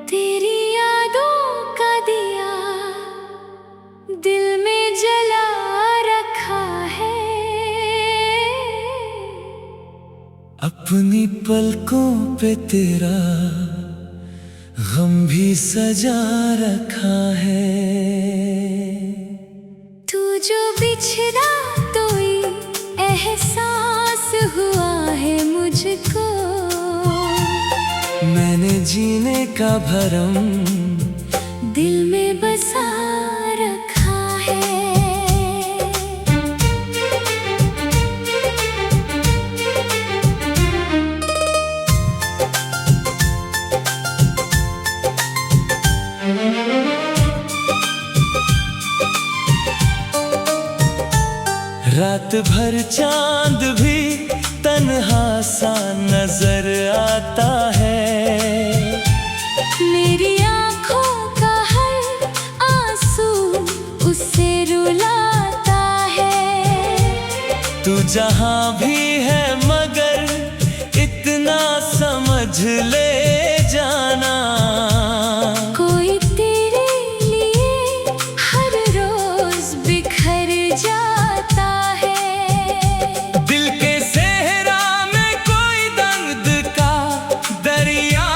तेरी यादों का दिया दिल में जला रखा है, अपनी पलकों पे तेरा गम भी सजा रखा है। तू जो बिछड़ा तो ये एहसास हुआ है मुझको, मैंने जीने का भरम दिल में बसा रखा है। रात भर चांद भी तन्हा सा नजर आता है, मेरी आँखों का हर आंसू उसे रुलाता है। तू जहां भी है मगर इतना समझ ले जाना, कोई तेरे लिए हर रोज बिखर जाता है। दिल के सेहरा में कोई दर्द का दरिया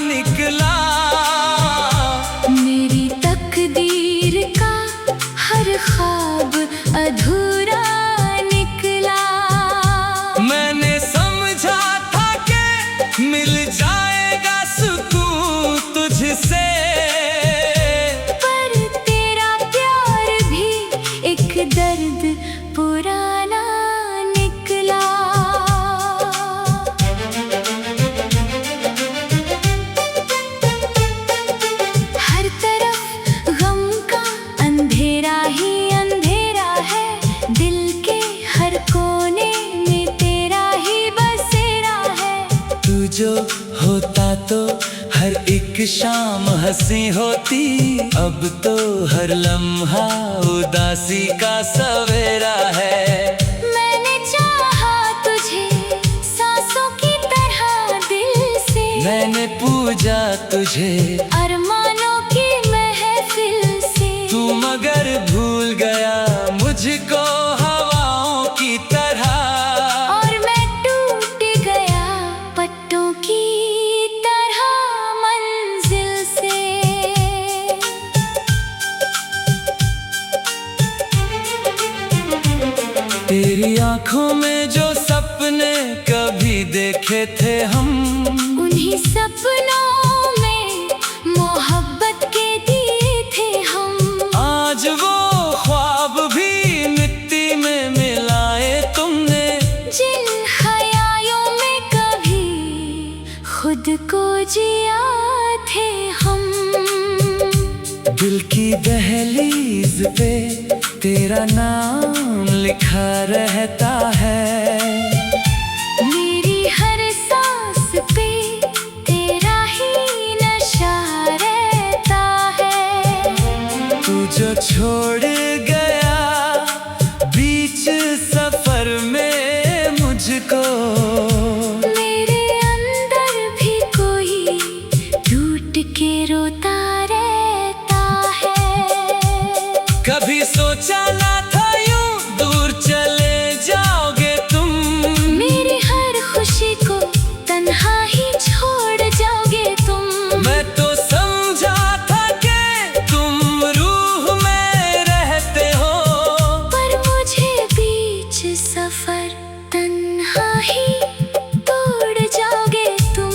निकला, मेरी तकदीर का हर ख्वाब अधूरा निकला। मैंने समझा था कि मिल जाएगा सुकून तुझसे, पर तेरा प्यार भी एक दर्द पुराना निकला। हर तरफ गम का अंधेरा ही अंधेरा है, दिल के हर कोने में तेरा ही बसेरा है। तू जो होता तो हर एक शाम हंसी होती, अब तो हर लम्हा उदासी का सवेरा है। मैंने चाहा तुझे सांसों की तरह दिल से, मैंने पूजा तुझे अरमानों की महफिल से, तू मगर भूल गया मुझको हवाओं की तरह। और मैं टूट गया पत्तों की तरह मंजिल से। तेरी आंखों में जो सपने कभी देखे थे हम, उन्हीं सपनों में मोहब्बत के दिए थे हम। आज वो ख्वाब भी मिट्टी में मिलाए तुमने, जिन ख्यालों में कभी खुद को जिया थे हम। दिल की दहलीज पे तेरा नाम लिखा रहता है, मेरी हर सांस पे तेरा ही नशा रहता है। तू जो छोड़ गया बीच सफर में मुझको, मेरे अंदर भी कोई टूट के रोता रहता है। कभी सोचा ना था यूं दूर चले जाओगे तुम, मेरी हर खुशी को तन्हा ही छोड़ जाओगे तुम। मैं तो समझा था कि तुम रूह में रहते हो, पर मुझे बीच सफर तन्हा ही तोड़ जाओगे तुम।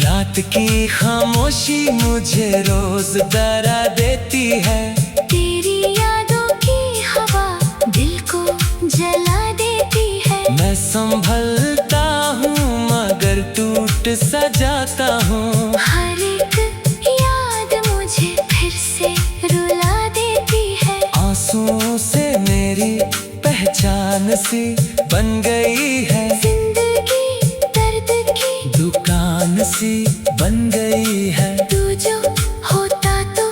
रात की खामोशी मुझे रोज डरा देती है, तेरी यादों की हवा दिल को जला देती है। मैं संभलता हूँ मगर टूट सा जाता हूँ। हर एक याद मुझे फिर से रुला देती है, आंसुओं से मेरी पहचान सी बन गई है, जिंदगी दर्द की दुकान सी बन गई है। तू जो होता तो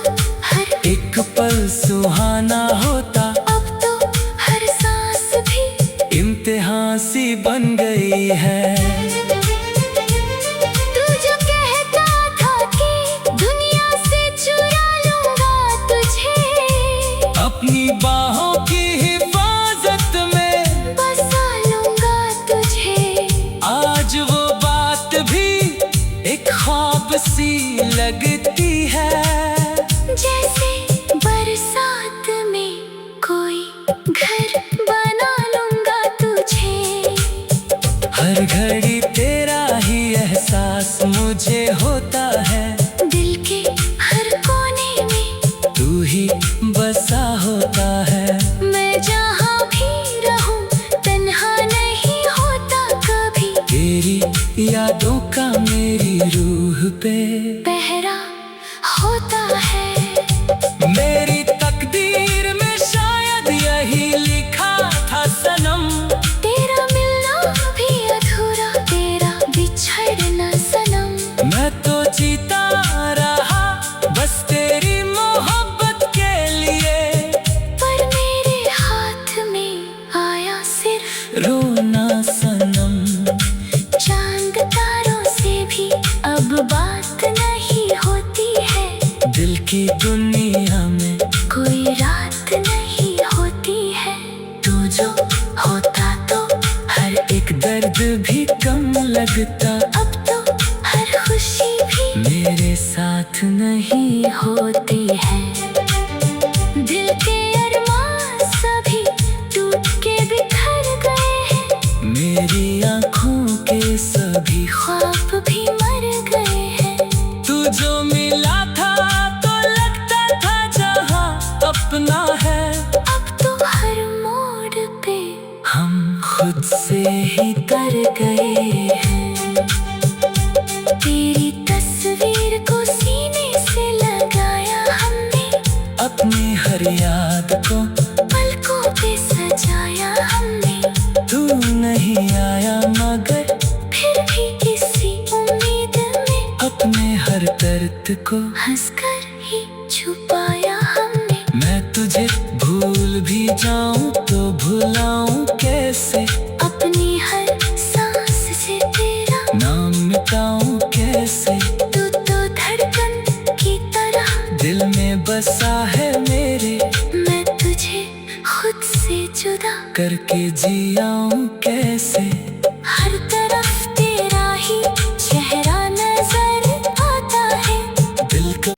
की दुनिया में कोई रात नहीं होती है। तू जो होता तो हर एक दर्द भी कम लगता। अब तो हर खुशी भी मेरे साथ नहीं होती है। दिल के अरमान सभी टूट के बिखर गए हैं। मेरी आँखों के सभी ख्वाब भी मर गए हैं। तू जो मिला था तो लगता था जहाँ अपना है। अब तो हर मोड़ पे हम खुद से ही तर गए हैं। तेरी तस्वीर को सीने से लगाया हमने। अपनी हर याद को पलकों पे सजाया हमने। तू नहीं आया मगर फिर भी किसी उम्मीद में अपने हर दर्द को हंसकर ही छुपाया हमने। मैं तुझे भूल भी जाऊं तो भुलाऊं कैसे। अपनी हर सांस से तेरा नाम मिटाऊं कैसे। तू तो धड़कन की तरह दिल में बसा है मेरे। मैं तुझे खुद से जुदा करके जियाऊं कैसे। हर तरफ तेरा ही चेहरा नजर आता है। दिल का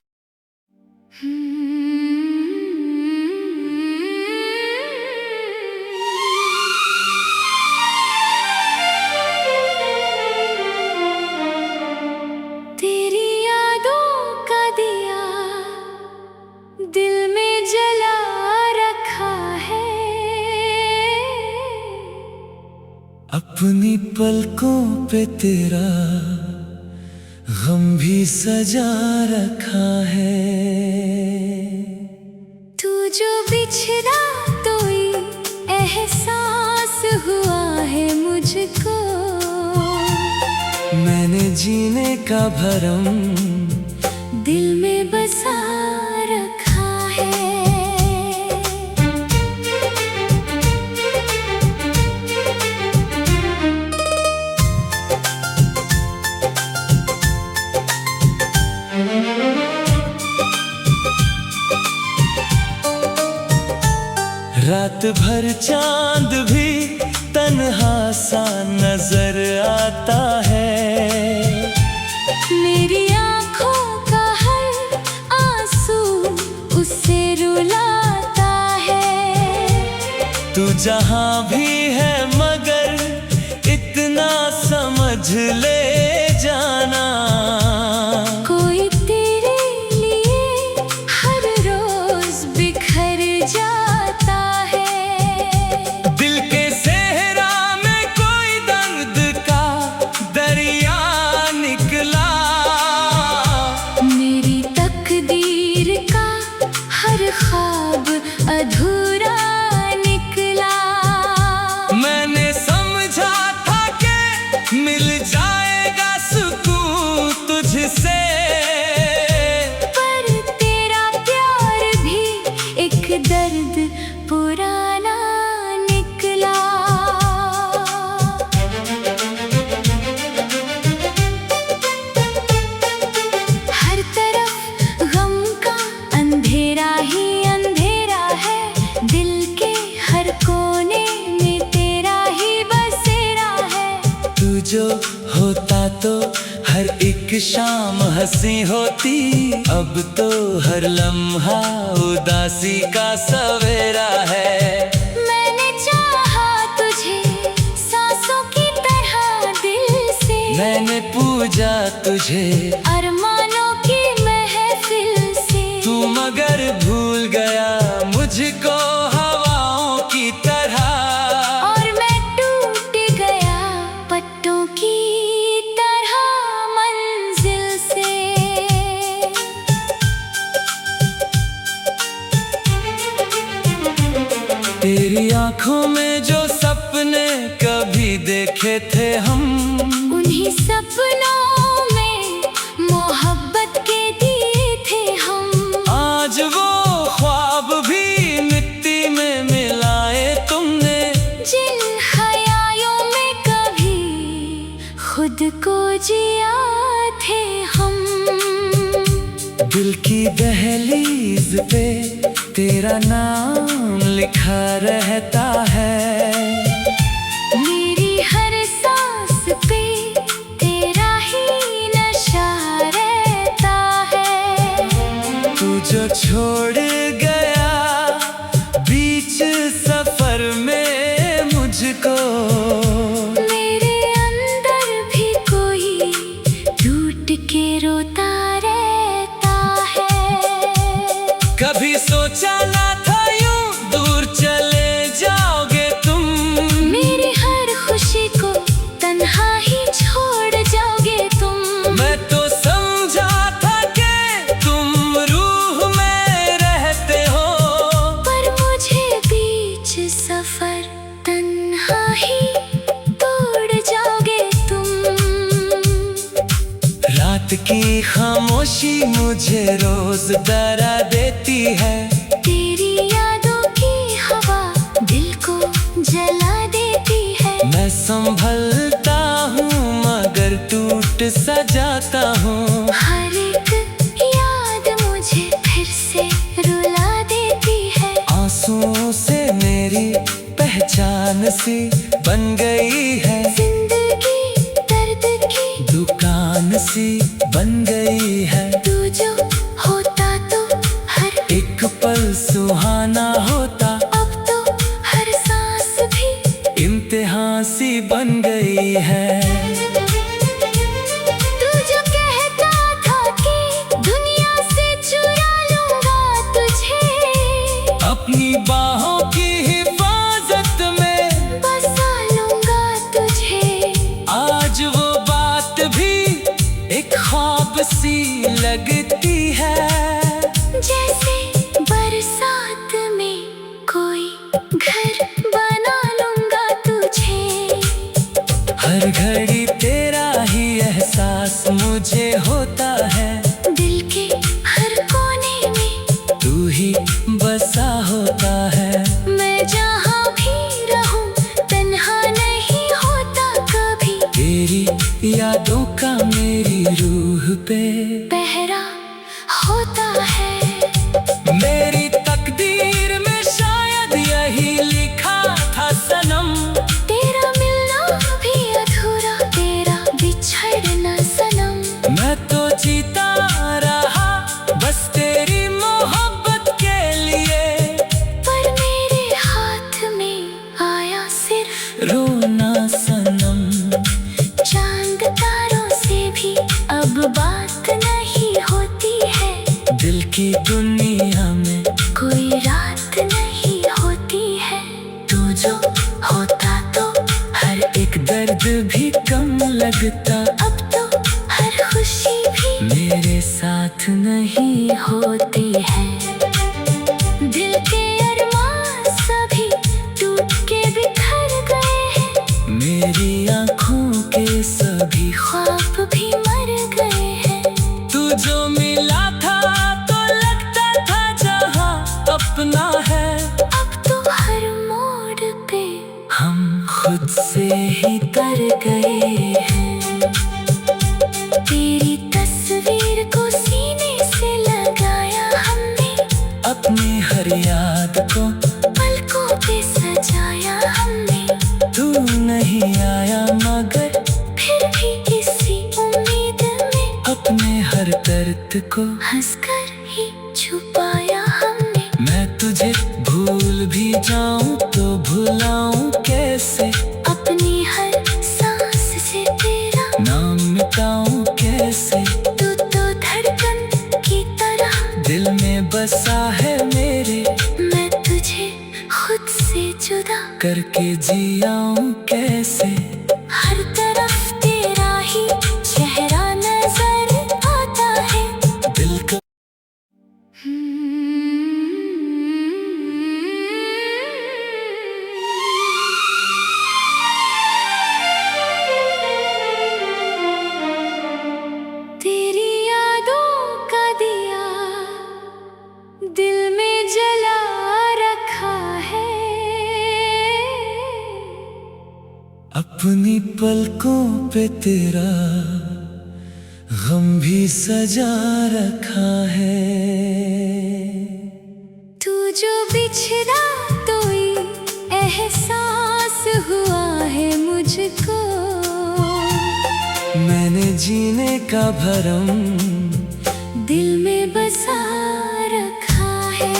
तेरी यादों का दिया दिल में जला रखा है। अपनी पलकों पे तेरा गम भी सजा रखा है। तू जो बिछड़ा तो ये एहसास हुआ है मुझको। मैंने जीने का भरम दिल में बसा रखा है। रात भर चांद भी तन्हा सा नजर आता है। मेरी आँखों का हर आंसू उसे रुलाता है। तू जहाँ भी है मगर इतना समझ ले जाना। कोई तेरे लिए हर रोज बिखर जाता है। दिल के सेहरा में कोई दर्द का दरिया निकला। मेरी तकदीर का हर ख्वाब अधूरा निकला। मैंने समझा था कि मिल जाएगा सुकून तुझसे। पर तेरा प्यार भी एक दर्द पुराना निकला। हर तरफ गम का अंधेरा ही अंधेरा है। दिल के हर कोने में तेरा ही बसेरा है। तू जो होता तो हर एक शाम हंसी होती। अब तो हर लम्हा उदासी का सवेरा है। मैंने चाहा तुझे सांसों की तरह दिल से। मैंने पूजा तुझे अरमानों की महफिल से। तू मगर भूल गया मुझको हवाओं की तरह। और मैं टूट गया पत्तों की तरह मंजिल से। तेरी आंखों में जो सपने कभी देखे थे हम। उन्हीं सपनों में मोहब्बत के दिए थे हम। आज वो ख्वाब भी मिट्टी में मिलाए तुमने। जिन ख्यालों में कभी खुद को जिया थे हम। दिल दिल की दहलीज पे तेरा नाम लिखा रहता है। मेरी हर सांस पे तेरा ही नशा रहता है। तू जो छोड़ गया बीच सफर में मुझको, मेरे अंदर भी कोई टूट के रोता रहता है। कभी सोचा ना था यूं दूर चले जाओगे तुम, मेरी हर खुशी को तन्हा ही छोड़ जाओगे तुम। मैं तो समझा था कि तुम रूह में रहते हो, पर मुझे बीच सफर तन्हा ही तोड़ जाओगे तुम। रात की खामोशी मुझे रोज डरा देती है। तेरी यादों की हवा दिल को जला देती है। मैं संभलता हूँ मगर टूट सा जाता हूँ। हर एक याद मुझे फिर से रुला देती है। आंसुओं से मेरी पहचान सी बन गई है। जिंदगी दर्द की दुकान सी बन गई है। तू जो होता तो हर एक पल सुहाना होता, अब तो हर सांस भी इम्तिहान सी बन गई है। तू जो कहता था कि दुनिया से चुरा लूंगा तुझे, अपनी बाहों की हिफाजत में बसा लूंगा तुझे। आज वो बात भी एक ख्वाब सी लगती है। जैसे बरसात में कोई घर बना लूंगा तुझे। हर घड़ी तेरा ही एहसास मुझे होता है। दिल के हर कोने में तू ही बसा होता है। मैं जहाँ भी रहूं तन्हा नहीं होता कभी। तेरी यादों का मेरी रूह पे पहरा होता है। मेरी तकदीर में शायद यही लिखा था सनम। तेरा मिलना भी अधूरा, तेरा बिछड़ना सनम। मैं तो जीता रहा बस तेरी मोहब्बत के लिए, पर मेरे हाथ में आया सिर्फ रोना सनम। चांद तारों से भी अब बात नहीं होती है। दिल की दुनिया में कोई रात नहीं होती है। तू जो होता तो हर एक दर्द भी कम लगता। अब तो हर खुशी भी मेरे साथ नहीं होती है। दिल के अरमान सभी टूट के बिखर गए हैं। मेरी आँखों के सभी ख्वाब भी मर गए हैं। तू जो मिला था तो लगता था जहाँ अपना है। अब तो हर मोड़ पे हम खुद से ही तर गए हैं। तेरी तस्वीर को सीने से लगाया हमने। अपनी हर याद को पलकों पे सजाया हमने। तू नहीं आया मगर फिर भी इसी उम्मीद में अपने हर दर्द को हंसकर ही छुपाया हमने। मैं तुझे भूल भी जाऊं तो भुलाऊं कैसे। अपनी हर सांस से तेरा नाम मिटाऊं कैसे। तू तो धड़कन की तरह दिल में बसा है मेरे, मैं तुझे खुद से जुदा करके जियाऊं कैसे। हर तरफ तेरा ही चेहरा नजर आता है। दिल का तेरी यादों का दिया दिल में जला रखा है। अपनी पलकों पे तेरा गम भी सजा रखा है। तू जो बिछड़ा तो ये एहसास हुआ है मुझको। मैंने जीने का भरम दिल में बसा रखा है।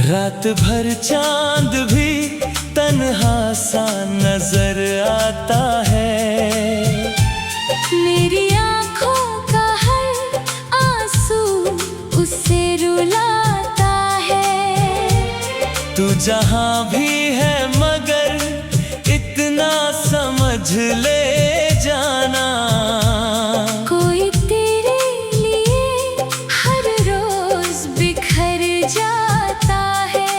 रात भर चांद भी तन्हा सा नजर आता है। मेरी आँखों का हर आंसू उसे रुलाता है। तू जहाँ भी है मगर इतना समझ ले जाना, कोई तेरे लिए हर रोज बिखर जाता है।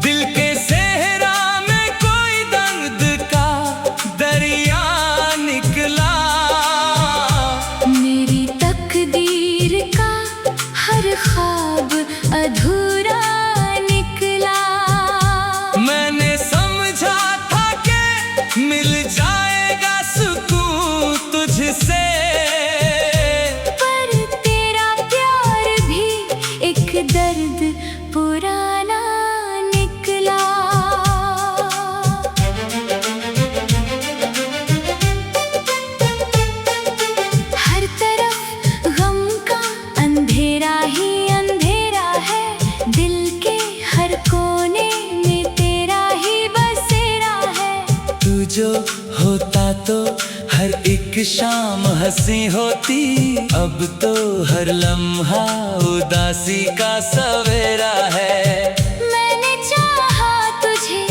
दिल के सहरा में कोई दर्द का दरिया निकला। मेरी तकदीर का हर ख्वाब अधूरा निकला। मैंने समझा था कि मिल जाएगा सुकून तुझसे, पर तेरा प्यार भी एक दर्द पुराना निकला। हर तरफ गम का अंधेरा ही अंधेरा है। दिल के हर कोने में तेरा ही बसेरा है। तू जो होता तो हर एक शाम हंसी होती। अब तो हर लम्हा उदासी का सवेरा है। मैंने चाहा तुझे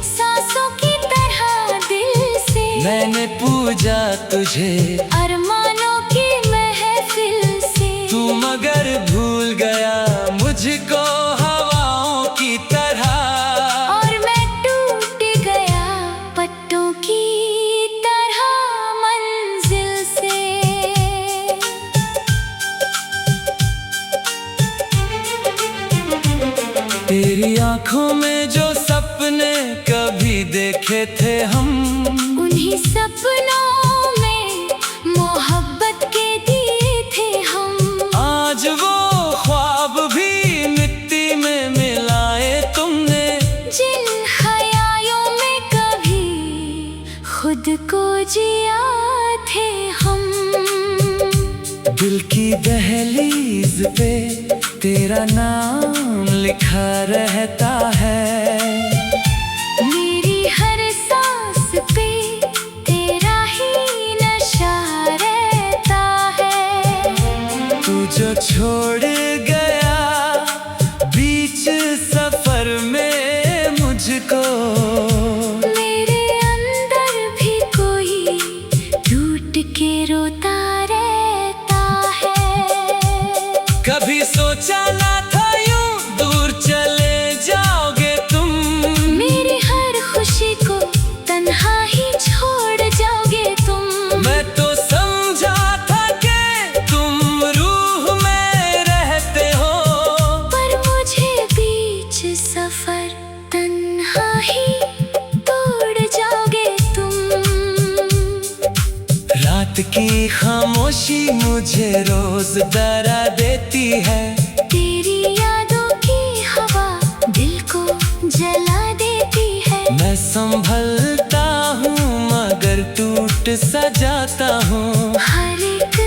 सांसों की तरह दिल से। मैंने पूजा तुझे अरमानों की महफिल से। तू मगर भूल गया मुझको हवाओं की तरह। और मैं टूट गया पत्तों की तरह मंजिल से। तेरी आंखों में जो सपने कभी देखे थे हम, उन्हीं सपनों में मोहब्बत के दिए थे हम। आज वो ख्वाब भी मिट्टी में मिलाए तुमने। जिन ख्यालों में कभी खुद को जिया थे हम। दिल की दहलीज पे तेरा नाम लिखा रहता है। मेरी हर सांस पे तेरा ही नशा रहता है। तू जो छोड़ गया बीच सफर में मुझको, मेरे अंदर भी कोई टूट के रोता रहता है। कभी सोचा ना था यूं दूर चले जाओगे तुम। मेरी हर खुशी को तन्हा ही छोड़ जाओगे तुम। मैं तो समझा था कि तुम रूह में रहते हो, पर मुझे बीच सफर तन्हा ही तोड़ जाओगे तुम। रात की खामोशी मुझे रोज डरा देती है। तेरी यादों की हवा दिल को जला देती है। मैं संभलता हूँ मगर टूट सा जाता हूँ। हर एक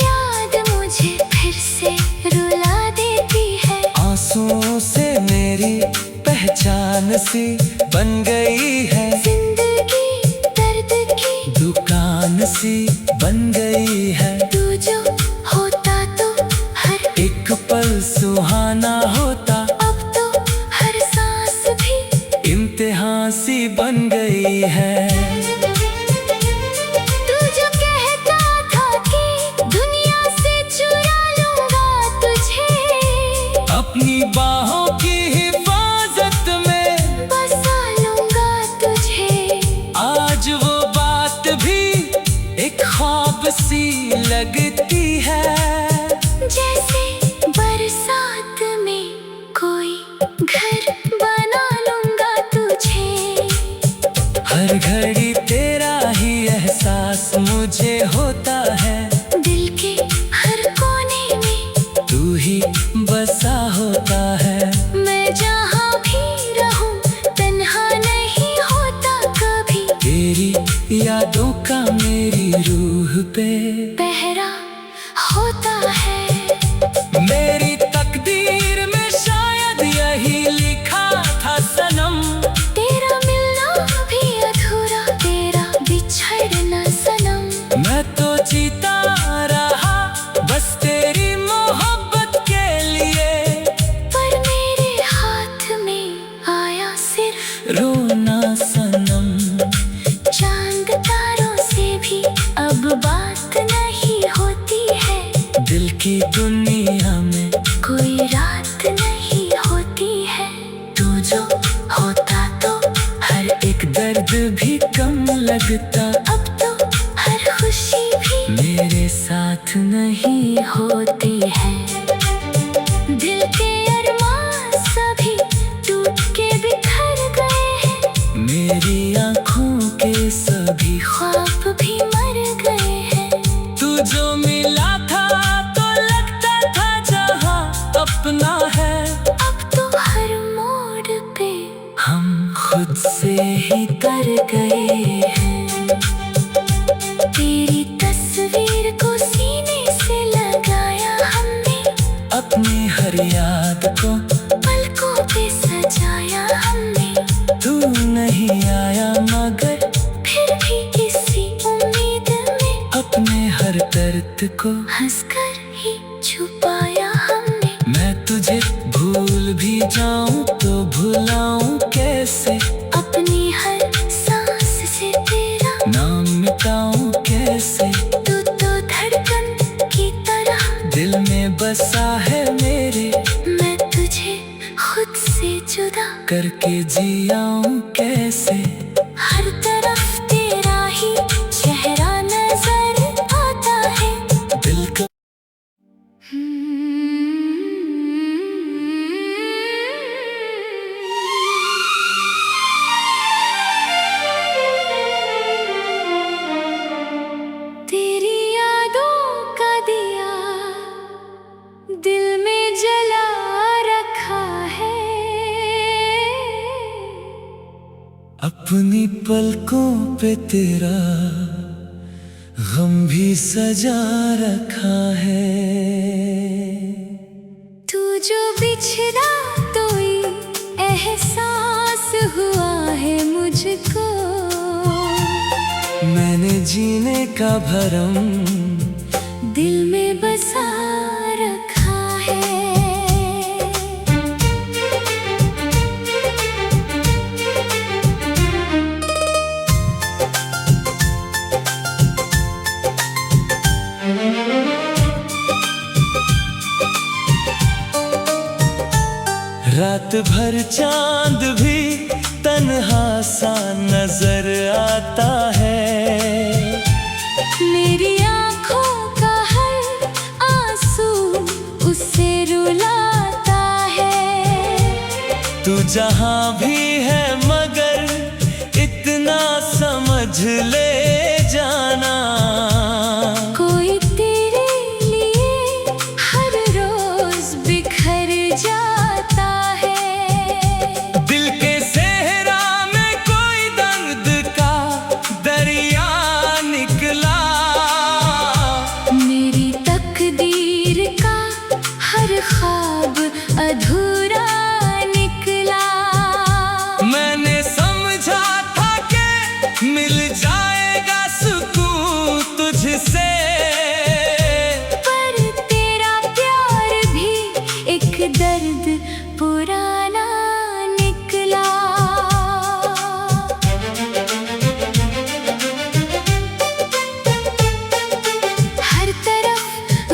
याद मुझे फिर से रुला देती है। आंसुओं से मेरी पहचान सी बन गई है। जिंदगी दर्द की दुकान सी बन गई है। तू जो होता तो हर एक पल सुहाना होता। अब तो हर सांस भी इम्तिहान सी बन गई है। तू जो कहता था कि दुनिया से चुरा लूंगा तुझे। अपनी बाहों की हिफाजत में बसा लूंगा तुझे। आज वो बात भी एक ख्वाब ही बसा होता है। मैं जहाँ भी रहूं तन्हा नहीं होता कभी। तेरी यादों का मेरी रूह पे पहरा होता है। मेरी तकदीर में शायद यही लिखा था सनम, तेरा मिलना भी अधूरा, तेरा बिछड़ना सनम। मैं तो जीता रहा बस तेरी मोहब्बत के लिए, पर मेरे हाथ में आया सिर्फ रोना सनम। चांद तारों से भी अब बात नहीं होती है। दिल की दुनिया में कोई रात नहीं होती है। तू जो होता तो हर एक दर्द भी कम लगता। अब तो हर खुशी भी मेरे साथ नहीं होती है। दिल के अरमान सभी टूट के बिखर गए हैं। मेरी आँखों के सभी ख्वाब भी मर गए हैं। तू जो मिला था तो लगता था जहाँ अपना है। अब तो हर मोड़ पे हम खुद से ही तर गए हैं। तेरी तस्वीर को सीने से लगाया हमने। अपनी हर याद को पलकों पे सजाया हमने। तू नहीं आया मगर फिर भी इसी उम्मीद में अपने हर दर्द को हंसकर ही छुपाया हमने। मैं तुझे भूल भी जाऊं तो भुलाऊं कैसे, अपनी हर सांस से तेरा नाम मिटाऊं कैसे। तू तो धड़कन की तरह दिल में बसा है मेरे, मैं तुझे खुद से जुदा करके जियाऊं कैसे। हर तरफ तेरा ही चेहरा नजर आता है। दिल का तेरी यादों का दिया दिल में जला रखा है। अपनी पलकों पे तेरा गम भी सजा रखा है। तू जो बिछड़ा तो ये एहसास हुआ है मुझको। मैंने जीने का भरम दिल में बसा रखा है। रात भर चांद भी तन्हा सा नजर आता है। मेरी आँखों का हर आंसू उसे रुलाता है। तू जहाँ भी है मगर इतना समझ ले जाना, कोई तेरे लिए हर रोज बिखर जाता है। दिल के सहरा में कोई दर्द का दरिया निकला। मेरी तकदीर का हर ख्वाब अधूरा निकला। मैंने समझा था कि मिल जाएगा सुकून तुझसे, पर तेरा प्यार भी एक दर्द पुराना निकला। हर तरफ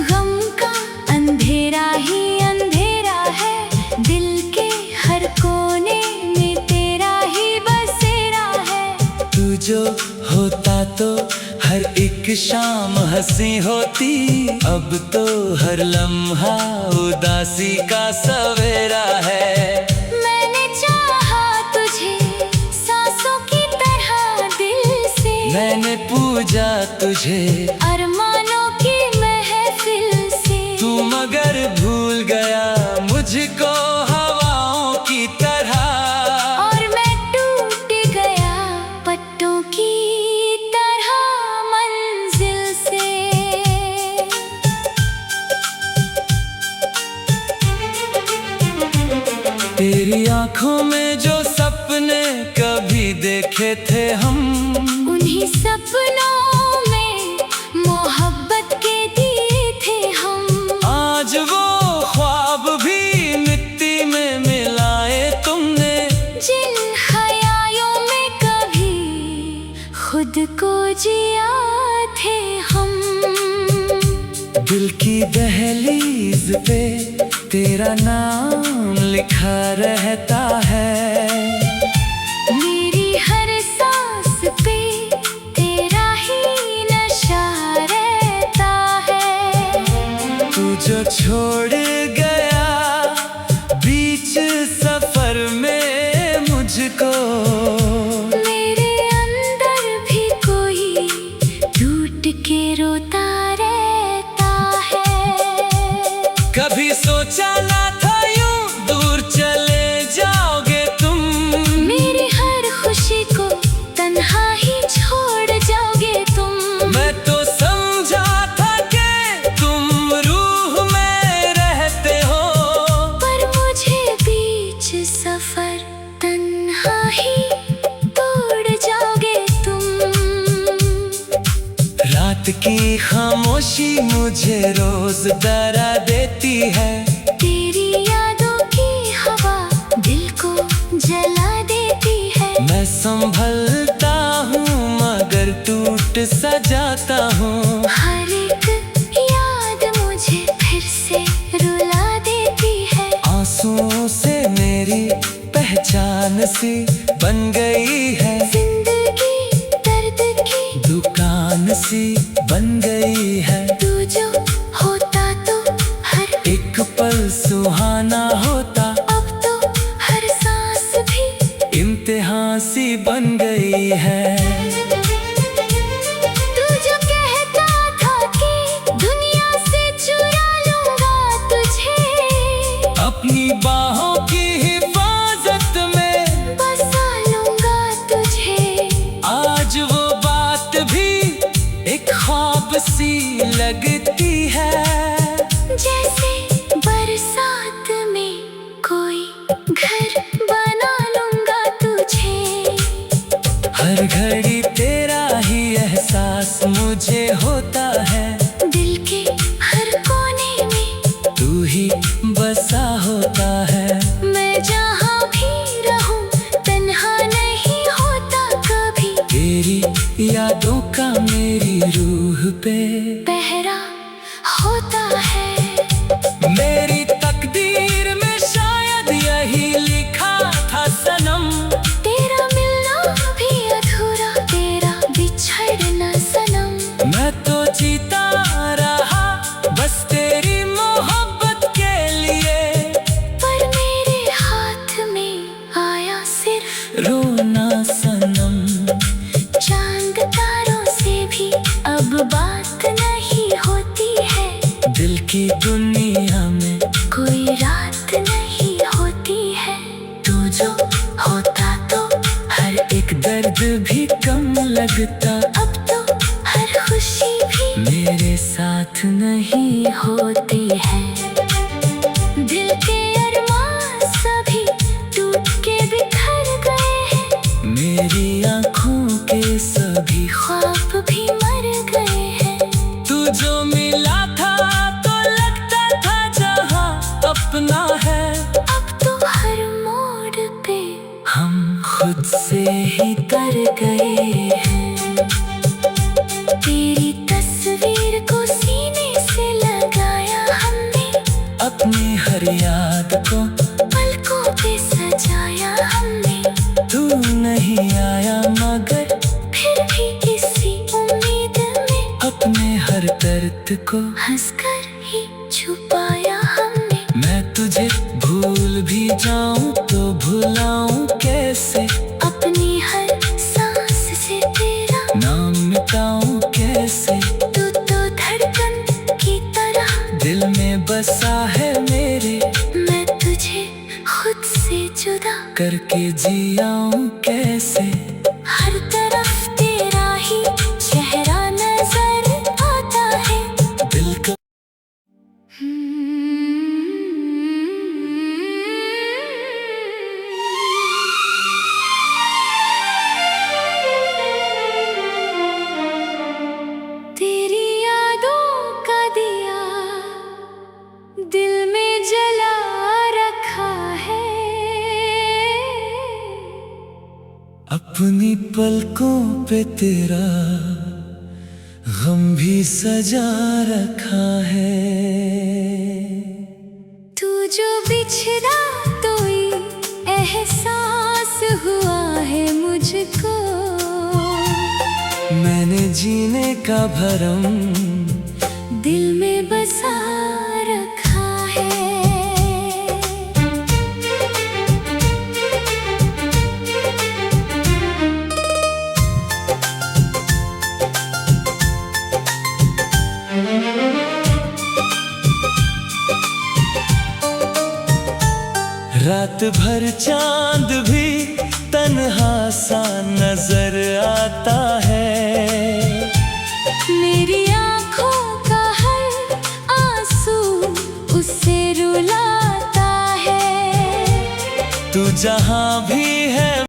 गम का अंधेरा ही अंधेरा है। दिल के हर कोने में तेरा ही बसेरा है। तू जो होता तो हर एक शाम हंसी होती। अब तो हर लम्हा उदासी का सवेरा है। मैंने चाहा तुझे सांसों की तरह दिल से। मैंने पूजा तुझे अरमानों की महफिल से। तू मगर पर भूल गया मुझको हवाओं की तरह। और मैं टूट गया पत्तों की तरह मंजिल से। तेरी आंखों में जो सपने कभी देखे थे हम, उन्हीं सपनों में मोहब्बत के दिए थे हम। आज वो ख्वाब भी मिट्टी में मिलाए तुमने, जिन ख्यालों में कभी खुद को जिया थे हम। दिल की दहलीज पे तेरा नाम लिखा रहता है। मेरी हर सांस पे तेरा ही नशा रहता है। तू जो छोड़ गया बीच सफर में मुझको, मेरे अंदर भी कोई टूट के रोता रहता है। कभी सोचा ना था यूं दूर चले जाओगे तुम, मेरी हर खुशी को तन्हा ही छोड़ जाओगे तुम। मैं तो समझा था कि तुम रूह में रहते हो, पर मुझे बीच सफर तन्हा ही तोड़ जाओगे तुम। रात की खामोशी मुझे रोज डरा देती है। तेरी यादों की हवा दिल को जला देती है। मैं संभलता हूँ मगर टूट सा जाता हूँ। हर एक याद मुझे फिर से रुला देती है। आंसुओं से मेरी पहचान सी बन गई है। जिंदगी दर्द की दुकान सी बन गई है। तू जो होता तो हर एक पल सुहाना होता, अब तो हर सांस भी इम्तिहान सी बन गई है। तू जो कहता था कि दुनिया से चुरा लूंगा तुझे, अपनी बाहों की हिफाजत में बसा लूंगा तुझे। आज वो बात भी एक ख्वाब सी लगती है। जैसे बरसात में कोई घर बना लूंगा तुझे। हर घड़ी तेरा ही एहसास मुझे होता है। दिल के हर कोने में तू ही बसा होता है। मैं जहाँ भी रहूं तन्हा नहीं होता कभी। तेरी यादों का मेरी रूह पे पहरा होता है। मेरी तकदीर में शायद यही लिखा था सनम। तेरा मिलना भी अधूरा, तेरा बिछड़ना सनम। मैं तो जीता रहा बस तेरी मोहब्बत के लिए, पर मेरे हाथ में आया सिर्फ रोना सनम। चांद तारों से भी अब बात नहीं होती है। दिल की दुनिया में कोई रात नहीं होती है। तू जो होता तो हर एक दर्द भी कम लगता। अब तो हर खुशी भी मेरे साथ नहीं होती है। दिल के अरमान सभी टूट के बिखर गए हैं। मेरी आंखों के सभी ख्वाब भी मर गए हैं। तू जो मिला था तो लगता था जहां अपना है। अब तो हर मोड़ पे हम खुद से ही तर गए हैं। तेरी तस्वीर को सीने से लगाया हमने। अपनी हर याद को पलकों पे सजाया हमने। तू नहीं आया मगर फिर भी इसी उम्मीद में अपने हर दर्द को हंसकर ही छुपाया हमने। मैं तुझे भूल भी जाऊं तो भुलाऊं कैसे। अपनी हर सांस से तेरा नाम मिटाऊं कैसे। तू तो धड़कन की तरह दिल में बसा करके जियाऊं कैसे। हर तरफ तेरा ही चेहरा नजर आता है। दिल का तेरी यादों का दिया दिल में जला रखा है। अपनी पलकों पे तेरा गम भी सजा रखा है। तू जो बिछड़ा तो ये एहसास हुआ है मुझको। मैंने जीने का भरम दिल में बसा रखा है। रात भर चांद भी तन्हा सा नजर आता है। मेरी आँखों का हर आंसू उसे रुलाता है। तू जहाँ भी है